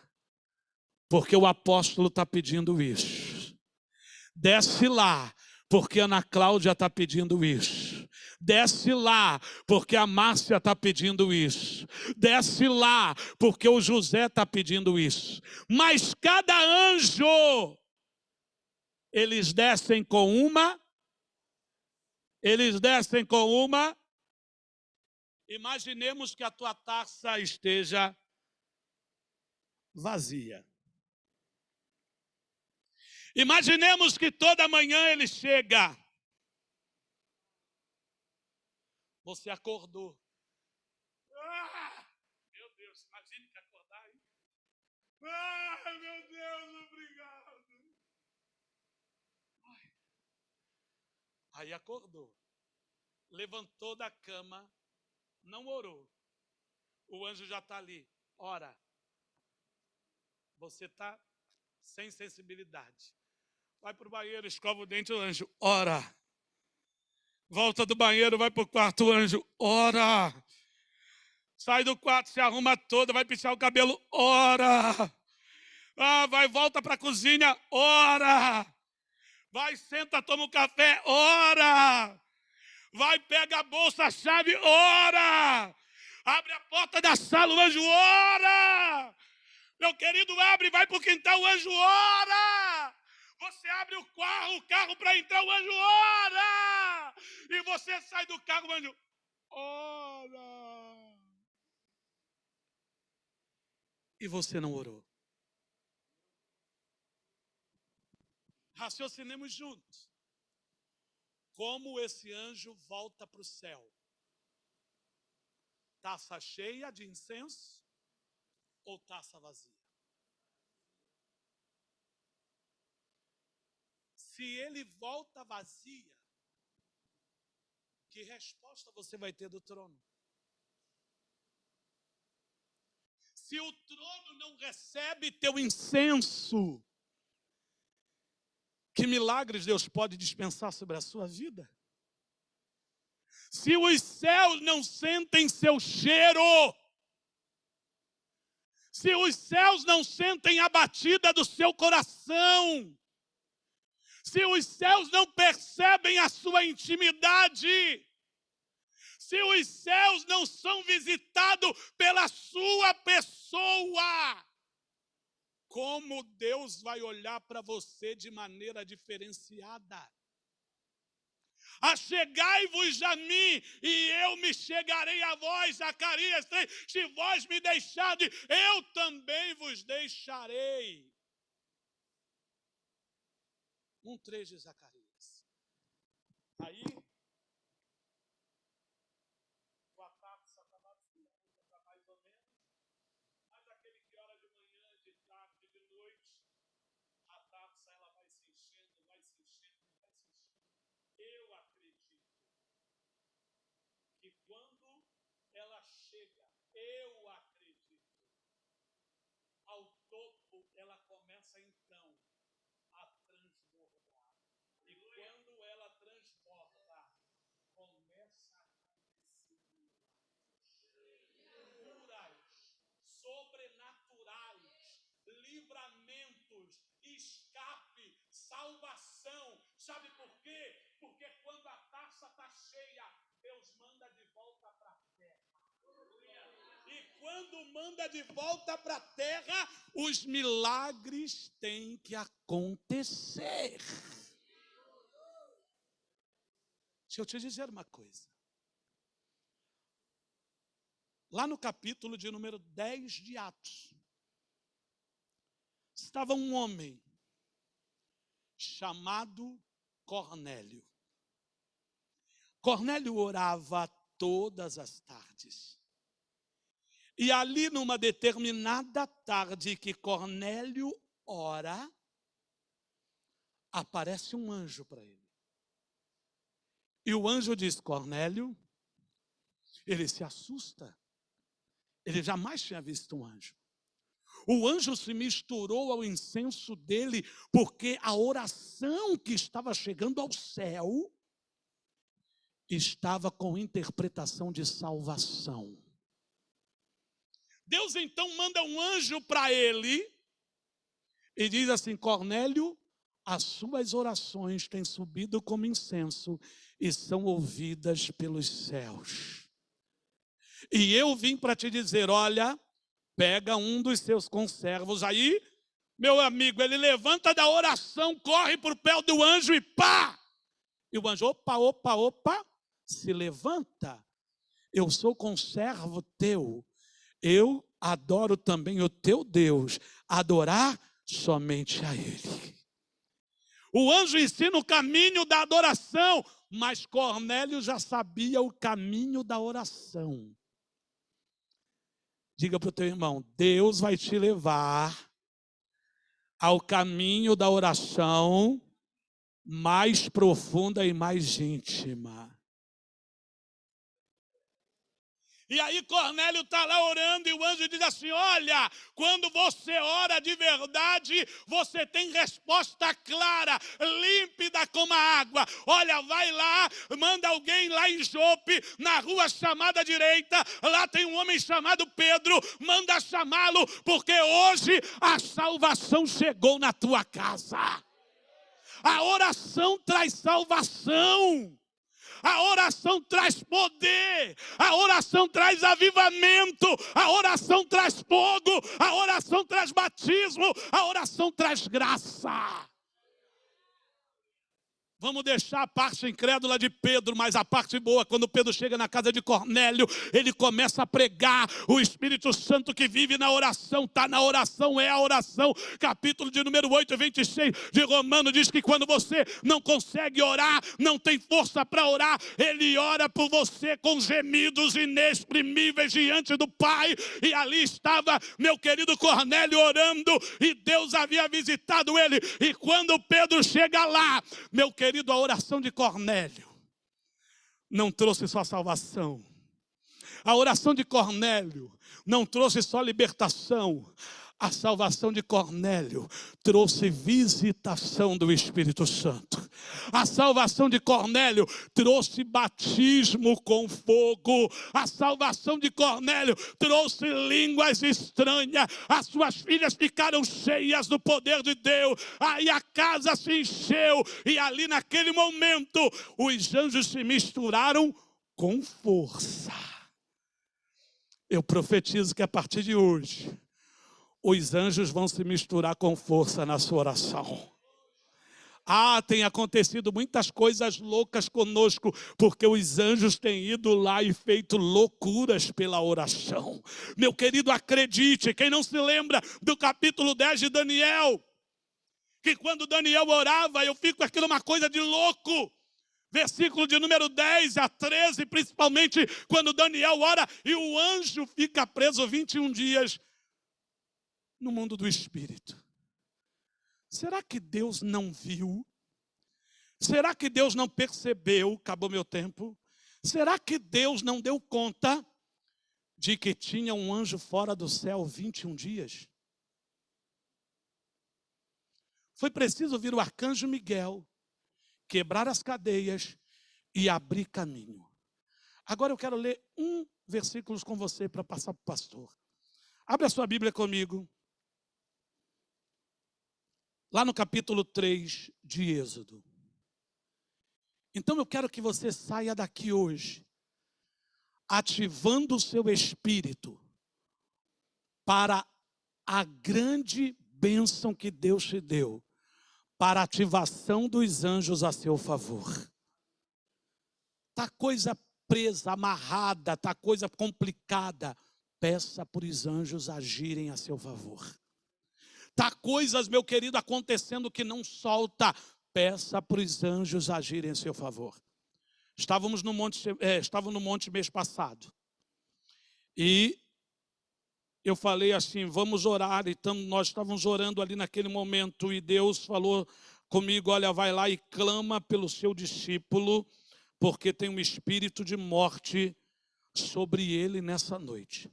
porque o apóstolo está pedindo isso. Desce lá, porque a Ana Cláudia está pedindo isso. Desce lá, porque a Márcia está pedindo isso. Desce lá, porque o José está pedindo isso. Mas cada anjo, eles descem com uma. Imaginemos que a tua taça esteja vazia. Imaginemos que toda manhã ele chega. Você acordou. Meu Deus, imagine que acordar aí. Meu Deus, obrigado. Aí acordou. Levantou da cama, não orou. O anjo já está ali. Ora, você está sem sensibilidade. Vai para o banheiro, escova o dente, o anjo, ora. Volta do banheiro, vai para o quarto, o anjo, ora. Sai do quarto, se arruma toda, vai pichar o cabelo, ora. Volta para a cozinha, ora. Vai, senta, toma um café, ora. Vai, pega a bolsa, a chave, ora. Abre a porta da sala, o anjo, ora. Meu querido, abre, vai para o quintal, o anjo, ora. Você abre o carro para entrar, o anjo, ora. E você sai do carro, o anjo, ora. E você não orou. Raciocinemos juntos. Como esse anjo volta para o céu? Taça cheia de incenso ou taça vazia? Se ele volta vazia, que resposta você vai ter do trono? Se o trono não recebe teu incenso, que milagres Deus pode dispensar sobre a sua vida? Se os céus não sentem seu cheiro, se os céus não sentem a batida do seu coração, se os céus não percebem a sua intimidade, se os céus não são visitados pela sua pessoa, como Deus vai olhar para você de maneira diferenciada? Achegai-vos a mim, e eu me chegarei a vós. Zacarias 3, se vós me deixardes, eu também vos deixarei. 1:3 de Zacarias. Aí, o ataque de Satanás está mais ou menos, mas aquele que ora de manhã, de tarde, de noite, a taça ela vai se enchendo, vai se enchendo, vai se enchendo. Eu acredito que quando ela chega, eu acredito, ao topo, ela começa então a transbordar. E quando ela transborda, começa a acontecer curas sobrenaturais, livramentos, escape, salvação. Sabe por quê? Porque quando a taça está cheia, Deus manda de volta para a terra. E quando manda de volta para a terra, os milagres têm que acontecer. Deixa eu te dizer uma coisa. Lá no capítulo de número 10 de Atos, estava um homem chamado Cornélio. Cornélio orava todas as tardes. E ali numa determinada tarde que Cornélio ora, aparece um anjo para ele. E o anjo diz: Cornélio. Ele se assusta. Ele jamais tinha visto um anjo. O anjo se misturou ao incenso dele, porque a oração que estava chegando ao céu estava com interpretação de salvação. Deus então manda um anjo para ele e diz assim: Cornélio, as suas orações têm subido como incenso e são ouvidas pelos céus. E eu vim para te dizer, olha, pega um dos seus conservos aí, meu amigo, ele levanta da oração, corre para o pé do anjo e pá! E o anjo, opa, se levanta. Eu sou conservo teu. Eu adoro também o teu Deus. Adorar somente a Ele. O anjo ensina o caminho da adoração, mas Cornélio já sabia o caminho da oração. Diga para o teu irmão, Deus vai te levar ao caminho da oração mais profunda e mais íntima. E aí Cornélio está lá orando e o anjo diz assim, olha, quando você ora de verdade, você tem resposta clara, límpida como a água. Olha, vai lá, manda alguém lá em Jope, na rua chamada direita, lá tem um homem chamado Pedro, manda chamá-lo, porque hoje a salvação chegou na tua casa. A oração traz salvação. A oração traz poder, a oração traz avivamento, a oração traz fogo, a oração traz batismo, a oração traz graça. Vamos deixar a parte incrédula de Pedro, mas a parte boa, quando Pedro chega na casa de Cornélio, ele começa a pregar, o Espírito Santo que vive na oração, está na oração, é a oração. Capítulo de número 8, 26 de Romanos diz que quando você não consegue orar, não tem força para orar, ele ora por você com gemidos inexprimíveis diante do Pai. E ali estava meu querido Cornélio orando, e Deus havia visitado ele. E quando Pedro chega lá, meu querido, a oração de Cornélio não trouxe só salvação. A oração de Cornélio não trouxe só libertação. A salvação de Cornélio trouxe visitação do Espírito Santo. A salvação de Cornélio trouxe batismo com fogo. A salvação de Cornélio trouxe línguas estranhas. As suas filhas ficaram cheias do poder de Deus. Aí a casa se encheu. E ali naquele momento, os anjos se misturaram com força. Eu profetizo que a partir de hoje, os anjos vão se misturar com força na sua oração. Tem acontecido muitas coisas loucas conosco, porque os anjos têm ido lá e feito loucuras pela oração. Meu querido, acredite, quem não se lembra do capítulo 10 de Daniel, que quando Daniel orava, eu fico aquilo uma coisa de louco. Versículo de número 10 a 13, principalmente quando Daniel ora e o anjo fica preso 21 dias no mundo do espírito. Será que Deus não viu? Será que Deus não percebeu? Acabou meu tempo. Será que Deus não deu conta de que tinha um anjo fora do céu 21 dias? Foi preciso vir o arcanjo Miguel, quebrar as cadeias e abrir caminho. Agora eu quero ler um versículo com você para passar para o pastor. Abre a sua Bíblia comigo. Lá no capítulo 3 de Êxodo. Então eu quero que você saia daqui hoje, ativando o seu espírito para a grande bênção que Deus te deu, para a ativação dos anjos a seu favor. Está coisa presa, amarrada, está coisa complicada. Peça para os anjos agirem a seu favor. Está coisas, meu querido, acontecendo que não solta. Peça para os anjos agirem a seu favor. Estávamos no monte mês passado. E eu falei assim, vamos orar. Então nós estávamos orando ali naquele momento. E Deus falou comigo, olha, vai lá e clama pelo seu discípulo, porque tem um espírito de morte sobre ele nessa noite.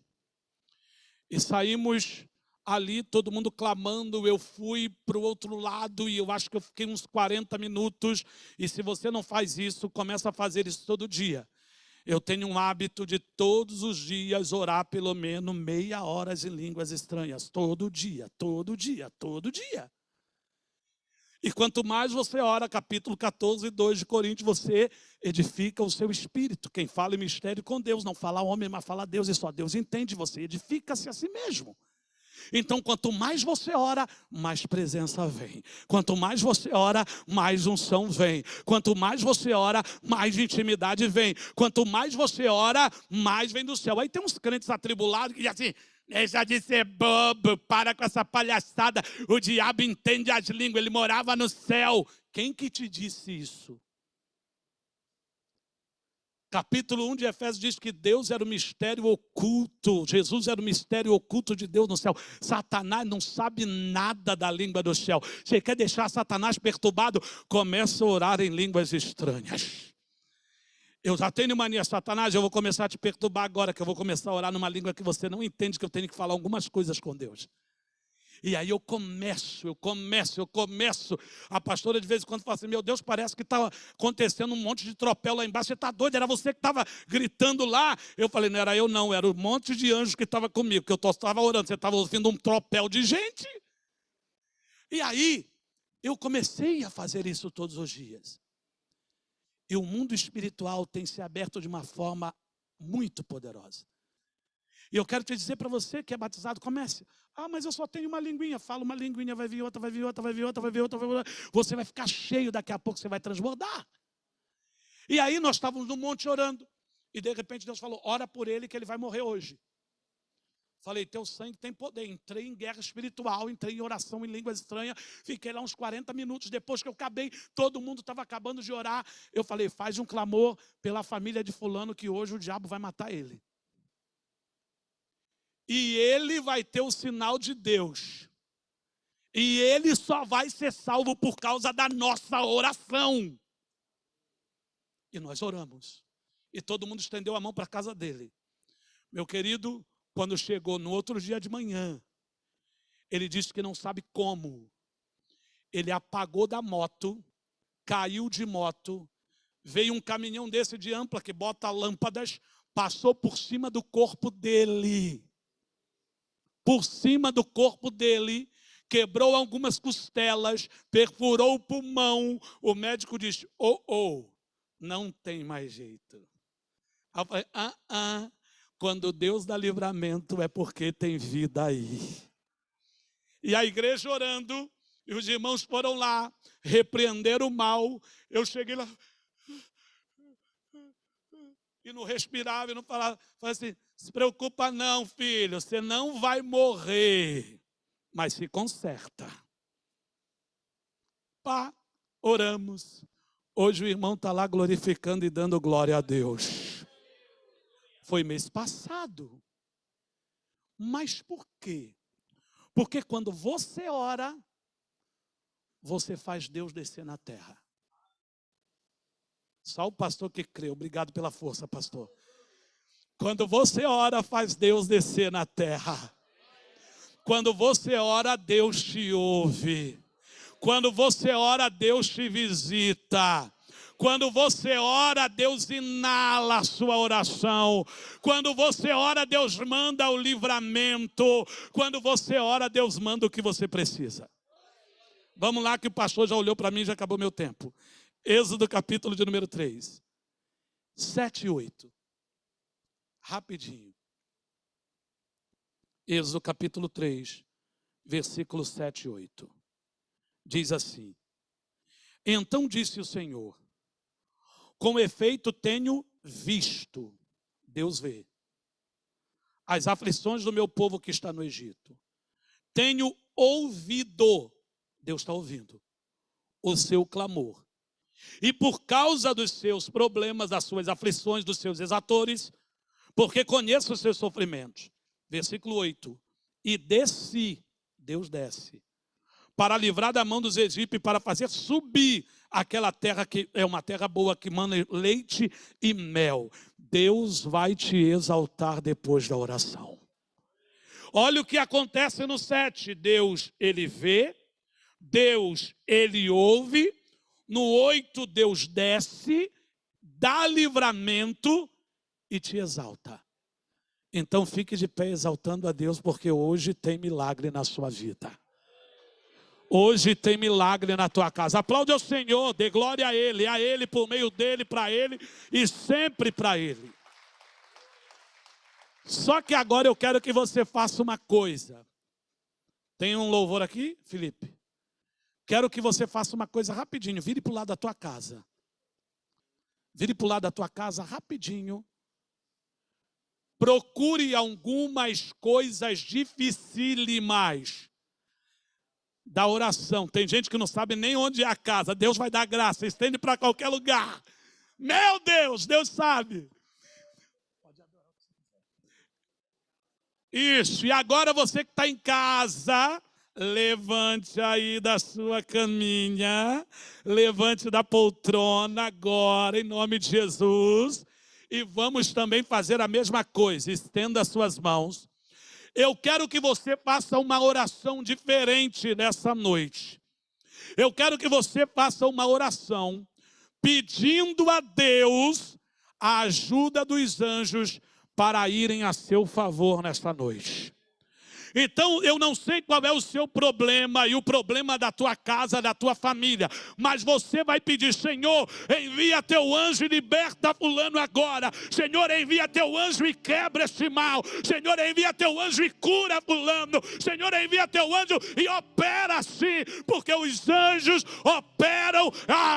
E saímos ali, todo mundo clamando. Eu fui para o outro lado e eu acho que eu fiquei uns 40 minutos. E se você não faz isso, começa a fazer isso todo dia. Eu tenho um hábito de todos os dias orar pelo menos meia hora em línguas estranhas. Todo dia, todo dia, todo dia. E quanto mais você ora, capítulo 14, 2 de Coríntios, você edifica o seu espírito. Quem fala em mistério com Deus, não fala homem, mas fala Deus, e só Deus entende. Você edifica-se a si mesmo. Então, quanto mais você ora, mais presença vem. Quanto mais você ora, mais unção vem. Quanto mais você ora, mais intimidade vem. Quanto mais você ora, mais vem do céu. Aí tem uns crentes atribulados que dizem assim, deixa de ser bobo, para com essa palhaçada. O diabo entende as línguas, ele morava no céu. Quem que te disse isso? Capítulo 1 de Efésios diz que Deus era o mistério oculto. Jesus era o mistério oculto de Deus no céu. Satanás não sabe nada da língua do céu. Você quer deixar Satanás perturbado? Começa a orar em línguas estranhas. Eu já tenho mania, Satanás, eu vou começar a te perturbar agora, que eu vou começar a orar numa língua que você não entende, que eu tenho que falar algumas coisas com Deus. E aí eu começo. A pastora de vez em quando fala assim, meu Deus, parece que está acontecendo um monte de tropel lá embaixo. Você está doido? Era você que estava gritando lá. Eu falei, não era eu não, era um monte de anjos que estava comigo, que eu estava orando. Você estava ouvindo um tropel de gente. E aí eu comecei a fazer isso todos os dias. E o mundo espiritual tem se aberto de uma forma muito poderosa. E eu quero te dizer para você que é batizado, comece. Mas eu só tenho uma linguinha. Fala uma linguinha, vai vir outra, vai vir outra, vai vir outra, vai vir outra, vai vir outra. Você vai ficar cheio, daqui a pouco você vai transbordar. E aí nós estávamos no monte orando. E de repente Deus falou, ora por ele que ele vai morrer hoje. Falei, teu sangue tem poder. Entrei em guerra espiritual, entrei em oração em línguas estranhas. Fiquei lá uns 40 minutos. Depois que eu acabei, todo mundo estava acabando de orar. Eu falei, faz um clamor pela família de fulano que hoje o diabo vai matar ele. E ele vai ter o sinal de Deus. E ele só vai ser salvo por causa da nossa oração. E nós oramos. E todo mundo estendeu a mão para a casa dele. Meu querido, quando chegou no outro dia de manhã, ele disse que não sabe como. Ele apagou da moto, caiu de moto, veio um caminhão desse de ampla que bota lâmpadas, passou por cima do corpo dele. Por cima do corpo dele, quebrou algumas costelas, perfurou o pulmão. O médico disse, não tem mais jeito. Eu falei, quando Deus dá livramento é porque tem vida aí. E a igreja orando, E os irmãos foram lá, repreenderam o mal. Eu cheguei lá e não respirava, e não falava. Falei assim, se preocupa não, filho, você não vai morrer, mas se conserta. Pá, oramos. Hoje o irmão está lá glorificando e dando glória a Deus. Foi mês passado. Mas por quê? Porque quando você ora, você faz Deus descer na terra. Só o pastor que crê. Obrigado pela força, pastor. Quando você ora, faz Deus descer na terra. Quando você ora, Deus te ouve. Quando você ora, Deus te visita. Quando você ora, Deus inala a sua oração. Quando você ora, Deus manda o livramento. Quando você ora, Deus manda o que você precisa. Vamos lá que o pastor já olhou para mim e já acabou meu tempo. Êxodo capítulo de número 3. 7 e 8. Rapidinho. Êxodo capítulo 3, versículos 7 e 8. Diz assim: então disse o Senhor, com efeito tenho visto, Deus vê, as aflições do meu povo que está no Egito. Tenho ouvido, Deus está ouvindo, o seu clamor. E por causa dos seus problemas, das suas aflições, dos seus exatores, porque conheço os seus sofrimentos. Versículo 8. E desci, Deus desce, para livrar da mão dos egípcios e para fazer subir aquela terra que é uma terra boa, que manda leite e mel. Deus vai te exaltar depois da oração. Olha o que acontece no 7. Deus, ele vê. Deus, ele ouve. No 8, Deus desce, dá livramento e te exalta. Então fique de pé exaltando a Deus, porque hoje tem milagre na sua vida. Hoje tem milagre na tua casa. Aplaude ao Senhor, dê glória a Ele por meio dEle, para Ele e sempre para Ele. Só que agora eu quero que você faça uma coisa. Tem um louvor aqui, Felipe? Quero que você faça uma coisa rapidinho. Vire para o lado da tua casa. Vire para o lado da tua casa rapidinho. Procure algumas coisas dificílimas da oração. Tem gente que não sabe nem onde é a casa. Deus vai dar graça, estende para qualquer lugar. Meu Deus, Deus sabe. Isso, e agora você que está em casa, levante aí da sua caminha, levante da poltrona agora, em nome de Jesus. E vamos também fazer a mesma coisa, estenda as suas mãos. Eu quero que você faça uma oração diferente nessa noite. Eu quero que você faça uma oração pedindo a Deus a ajuda dos anjos para irem a seu favor nesta noite. Então, eu não sei qual é o seu problema e o problema da tua casa, da tua família, mas você vai pedir: Senhor, envia teu anjo e liberta fulano agora. Senhor, envia teu anjo e quebra este mal. Senhor, envia teu anjo e cura fulano. Senhor, envia teu anjo e opera assim, porque os anjos operam,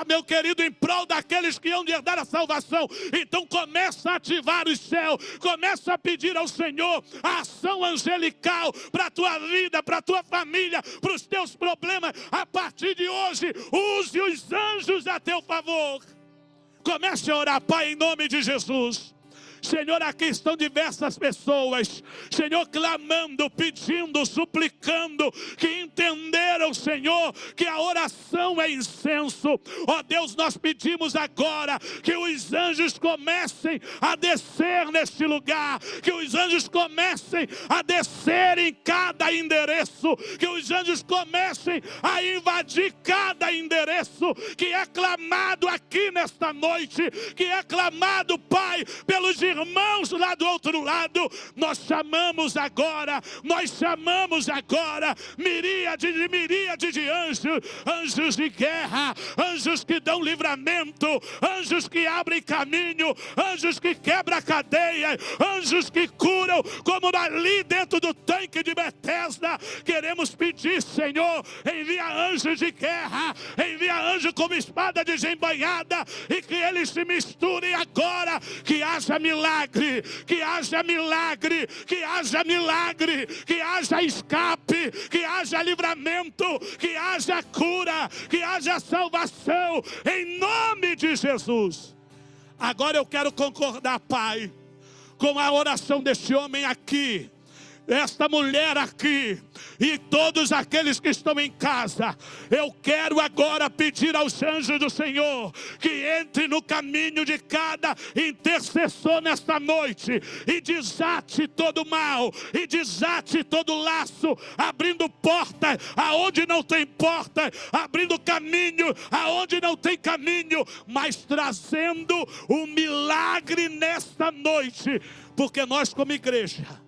meu querido, em prol daqueles que hão de herdar a salvação. Então começa a ativar o céu, começa a pedir ao Senhor a ação angelical para a tua vida, para a tua família, para os teus problemas. A partir de hoje, use os anjos a teu favor. Comece a orar, Pai, em nome de Jesus. Senhor, aqui estão diversas pessoas, Senhor, clamando, pedindo, suplicando, que entenderam, Senhor, que a oração é incenso. Ó Deus, nós pedimos agora que os anjos comecem a descer neste lugar, que os anjos comecem a descer em cada endereço, que os anjos comecem a invadir cada endereço que é clamado aqui nesta noite, que é clamado, Pai, pelos irmãos irmãos lá do outro lado, nós chamamos agora miríade de anjos, anjos de guerra, anjos que dão livramento, anjos que abrem caminho, anjos que quebram a cadeia, anjos que curam, como ali dentro do tanque de Betesda. Queremos pedir, Senhor, envia anjos de guerra, envia anjo como espada desembainhada, e que eles se misturem agora, que haja milagre, que haja milagre, que haja milagre, que haja escape, que haja livramento, que haja cura, que haja salvação, em nome de Jesus. Agora eu quero concordar, Pai, com a oração deste homem aqui, esta mulher aqui, e todos aqueles que estão em casa. Eu quero agora pedir aos anjos do Senhor que entre no caminho de cada intercessor nesta noite e desate todo mal, e desate todo laço, abrindo porta aonde não tem porta, abrindo caminho aonde não tem caminho, mas trazendo um milagre nesta noite, porque nós, como igreja,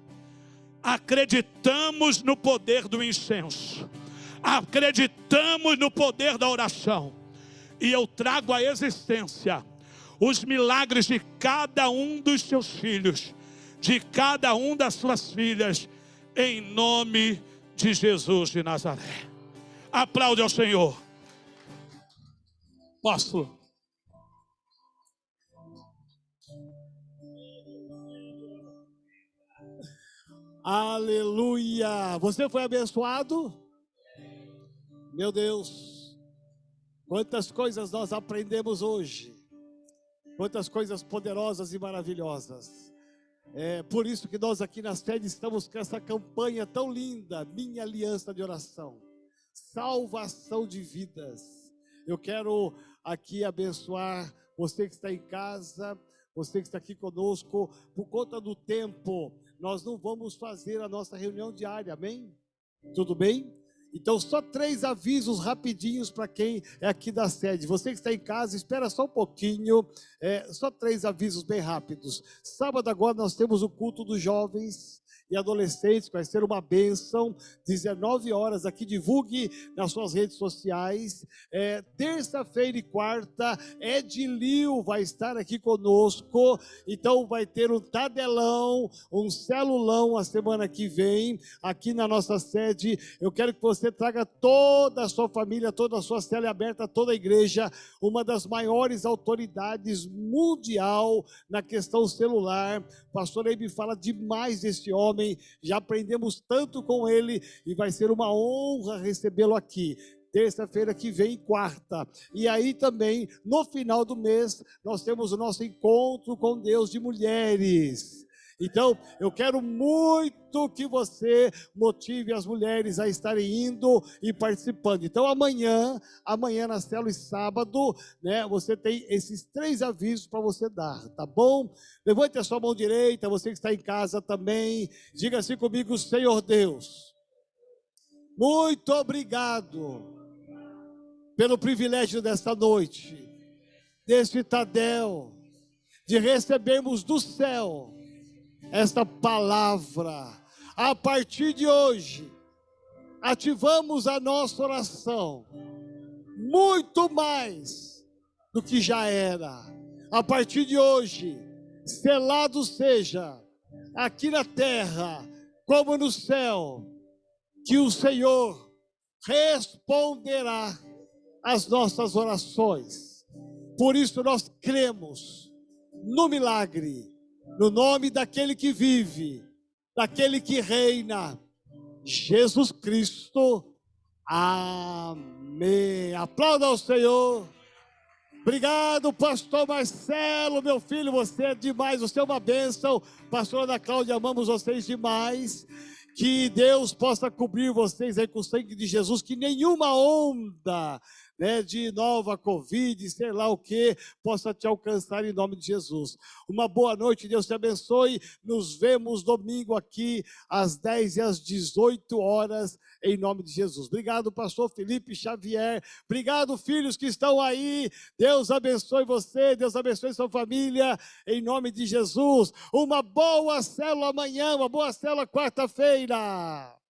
acreditamos no poder do incenso, acreditamos no poder da oração, e eu trago à existência os milagres de cada um dos seus filhos, de cada um das suas filhas, em nome de Jesus de Nazaré. Aplaude ao Senhor. Apóstolo. Aleluia! Você foi abençoado? Meu Deus, quantas coisas nós aprendemos hoje, quantas coisas poderosas e maravilhosas. É por isso que nós aqui na sede estamos com essa campanha tão linda, Minha Aliança de Oração, salvação de vidas. Eu quero aqui abençoar você que está em casa, você que está aqui conosco. Por conta do tempo, nós não vamos fazer a nossa reunião diária, amém? Tudo bem? Então, só 3 avisos rapidinhos para quem é aqui da sede. Você que está em casa, espera só um pouquinho. Só 3 avisos bem rápidos. Sábado agora nós temos o culto dos jovens e adolescentes, que vai ser uma bênção, 19 horas aqui, divulgue nas suas redes sociais. Terça-feira e quarta, Edilio vai estar aqui conosco, então vai ter um tadelão, um celulão a semana que vem, aqui na nossa sede. Eu quero que você traga toda a sua família, toda a sua célula aberta, toda a igreja, uma das maiores autoridades mundial na questão celular. O pastor Eibe fala demais desse homem, já aprendemos tanto com ele, e vai ser uma honra recebê-lo aqui. Terça-feira que vem, quarta. E aí também, no final do mês, nós temos o nosso encontro com Deus de mulheres. Então, eu quero muito que você motive as mulheres a estarem indo e participando. Então, amanhã na célula e sábado, né, você tem esses 3 avisos para você dar, tá bom? Levante a sua mão direita, você que está em casa também. Diga assim comigo: Senhor Deus, muito obrigado pelo privilégio desta noite, deste Tadel, de recebermos do céu esta palavra. A partir de hoje, ativamos a nossa oração muito mais do que já era. A partir de hoje, selado seja aqui na terra como no céu, que o Senhor responderá às nossas orações. Por isso nós cremos no milagre, no nome daquele que vive, daquele que reina, Jesus Cristo. Amém. Aplauda ao Senhor. Obrigado, pastor Marcelo, meu filho, você é demais, você é uma bênção. Pastora Ana Cláudia, amamos vocês demais. Que Deus possa cobrir vocês aí com o sangue de Jesus, que nenhuma onda né, de nova Covid, sei lá o que, possa te alcançar em nome de Jesus. Uma boa noite, Deus te abençoe. Nos vemos domingo aqui às 10 e às 18 horas, em nome de Jesus. Obrigado, pastor Felipe Xavier. Obrigado, filhos que estão aí. Deus abençoe você, Deus abençoe sua família, em nome de Jesus. Uma boa célula amanhã, uma boa célula quarta-feira.